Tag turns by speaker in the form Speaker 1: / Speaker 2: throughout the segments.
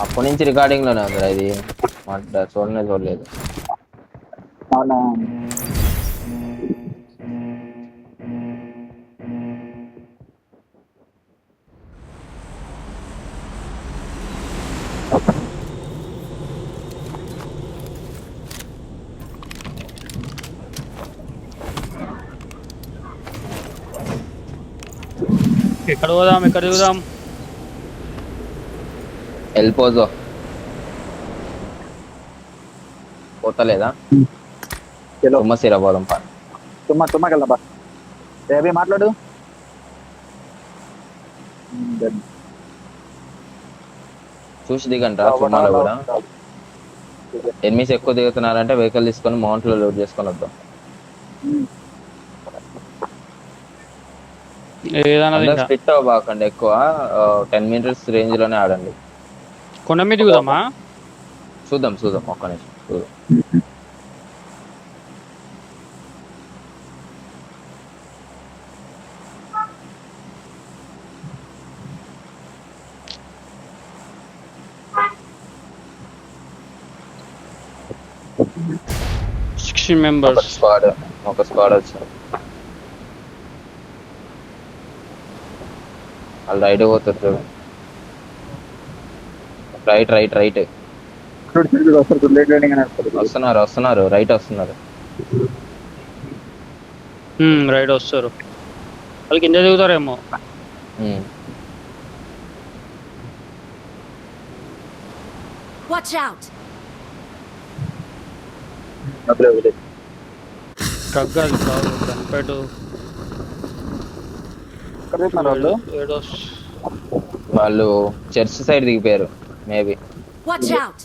Speaker 1: అప్పటి నుంచి రికార్డింగ్ లోనే ఉంది ఇది. చూడలేదు.
Speaker 2: అవునా?
Speaker 3: ఎక్కడ పోదాం, ఎక్కడ దిగుదాం?
Speaker 1: వెళ్ళిపోజో పోతలేదా?
Speaker 2: చలో
Speaker 1: తుమ్మసిరా పోదాం పా.
Speaker 2: తుమ్మకి వెళ్దాం బా. రేపే మాట్లాడు.
Speaker 1: చూసి దిగండి చుమ్మాలో కూడా. ఎనిమిస్ ఎక్కువ దిగుతున్నారంటే వెహికల్ తీసుకొని మౌంట్ లో లోడ్ చేసుకొని వద్దాం.
Speaker 3: ఏదన్నది ఇంకా
Speaker 1: స్ప్లిట్ అవ్వకండి ఎక్కువ. 10 మీటర్స్ రేంజ్ లోనే ఆడండి.
Speaker 3: కొండ మీద దిగుదామా?
Speaker 1: చూద్దాం ఒక్క నిమిషం చూద్దాం.
Speaker 3: మెంబర్స్
Speaker 1: ఒక స్క్వాడ్ వచ్చారు. వాళ్ళు రైట్ పోతారు చూడు. రైట్ వస్తున్నారు రైట్ వస్తున్నారు.
Speaker 3: రైట్ వస్తారు. వాళ్ళు కింద దిగుతారేమో.
Speaker 4: Watch out!
Speaker 3: తగ్గాలి కాదు కనిపెట్టు.
Speaker 1: వాళ్ళు చర్చ్ సైడ్ దిగిపోయారు మేబీ.
Speaker 4: Watch out!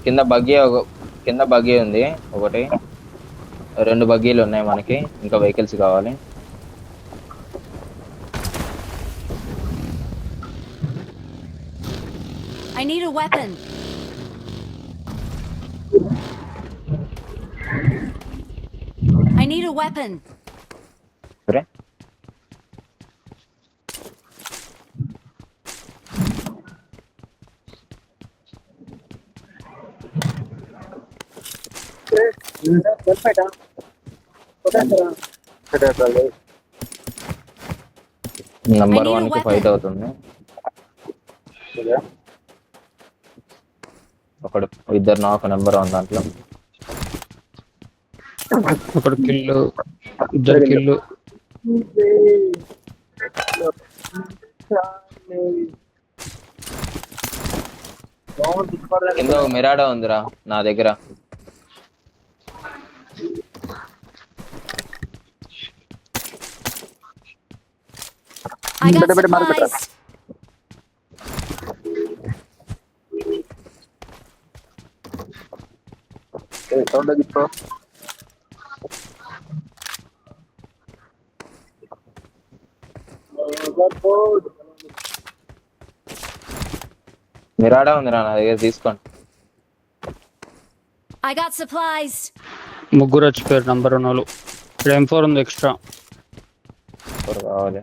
Speaker 1: కింద బగ్గీ ఉంది ఒకటి. 2 బగ్గీలు ఉన్నాయి మనకి. ఇంకా వెహికల్స్ కావాలి.
Speaker 4: I need a weapon. I need a weapon.
Speaker 1: సరే నంబర్ 1 కి ఫైట్ అవుతుంది. ఇద్దరు నాకు నెంబర్ 1 దాంట్లో.
Speaker 3: ఒకడు కిల్లు, 2 కిల్లు.
Speaker 1: కింద మిరాడా ఉందిరా నా దగ్గర.
Speaker 4: I got supplies.
Speaker 1: మిరాడా ఉందిరా నా దగ్గర తీసుకోండి.
Speaker 4: I got supplies.
Speaker 3: ముగ్గురు వచ్చిపోయారు నంబర్ 1 వాళ్ళు. M4 ఉంది ఎక్స్ట్రా.
Speaker 1: కావాలి.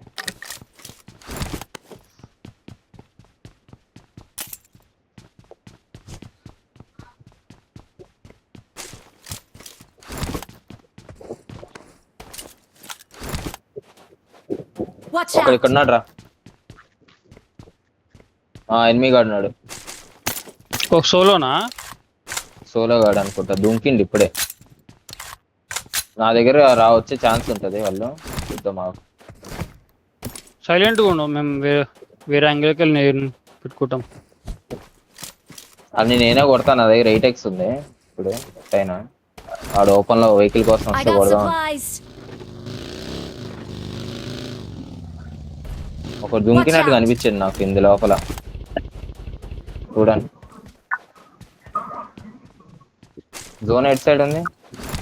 Speaker 4: Watch
Speaker 1: ఇక్కడ
Speaker 4: out!
Speaker 1: ఉన్నాడు రా. ఎనిమి గాడున్నాడు.
Speaker 3: ఒక సోలోనా?
Speaker 1: సోలో గాడు అనుకుంటా. దుంకిండి ఇప్పుడే. నా దగ్గర వచ్చే ఛాన్స్ ఉంటది. వాళ్ళు చూద్దాం.
Speaker 3: సైలెంట్గా ఉండు. మేము వేరే యాంగిల్కి వెళ్ళి నేను పెట్టుకుంటాం.
Speaker 1: అది నేనే కొడతాను. నా దగ్గర 8x ఉంది. ఇప్పుడు అయినా ఆడు ఓపెన్ లో వెహికల్ కోసం
Speaker 4: I
Speaker 1: వస్తే
Speaker 4: got
Speaker 1: కొడదాం.
Speaker 4: supplies.
Speaker 1: ఒక దుంకినట్టు కనిపించింది నాకు ఇందు లోపల. చూడండి. జోన్ ఎట్ సైడ్ ఉంది?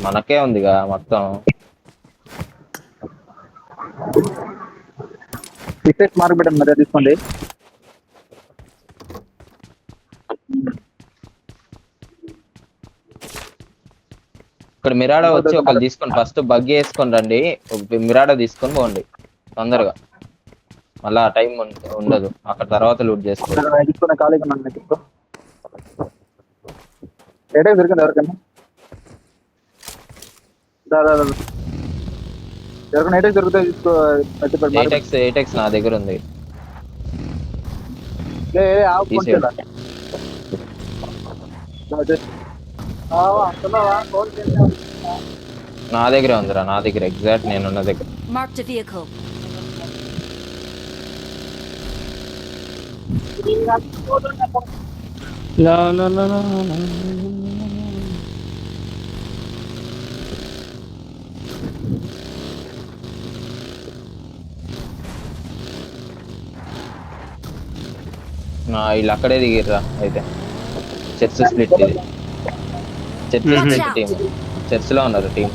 Speaker 1: మనకే ఉందిగా మొత్తం.
Speaker 2: మార్క్ పెట్టండి మరి తీసుకోండి.
Speaker 1: ఇక్కడ మిరాడా వచ్చి ఒకళ్ళు తీసుకొని ఫస్ట్ బగ్గి వేసుకొని రండి. మిరాడా తీసుకొని పోండి తొందరగా. మళ్ళీ ఆ టైం ఉండదు అక్కడ తర్వాత లూట్ చేసుకోవచ్చు.
Speaker 2: తీసుకున్న ఖాళీగా ఉన్నాను తీసుకో. ఏటే దొరికింది ఎవరికైనా? ఎవరికైనా ఏటే దొరికితే తీసుకో.
Speaker 1: ఎయిటెక్స్ నా దగ్గర ఉంది. నా దగ్గర ఉందిరా, నా దగ్గర ఎగ్జాక్ట్ నేనున్న దగ్గర.
Speaker 4: Marked a vehicle.
Speaker 3: లా లా లా లా లా.
Speaker 1: వీళ్ళు అక్కడే దిగిర్రా అయితే. చర్చ్ స్ప్లిట్ ఇది, చర్చ్ స్ప్లిట్ టీం, చర్చ్ లో ఉన్నారు టీం.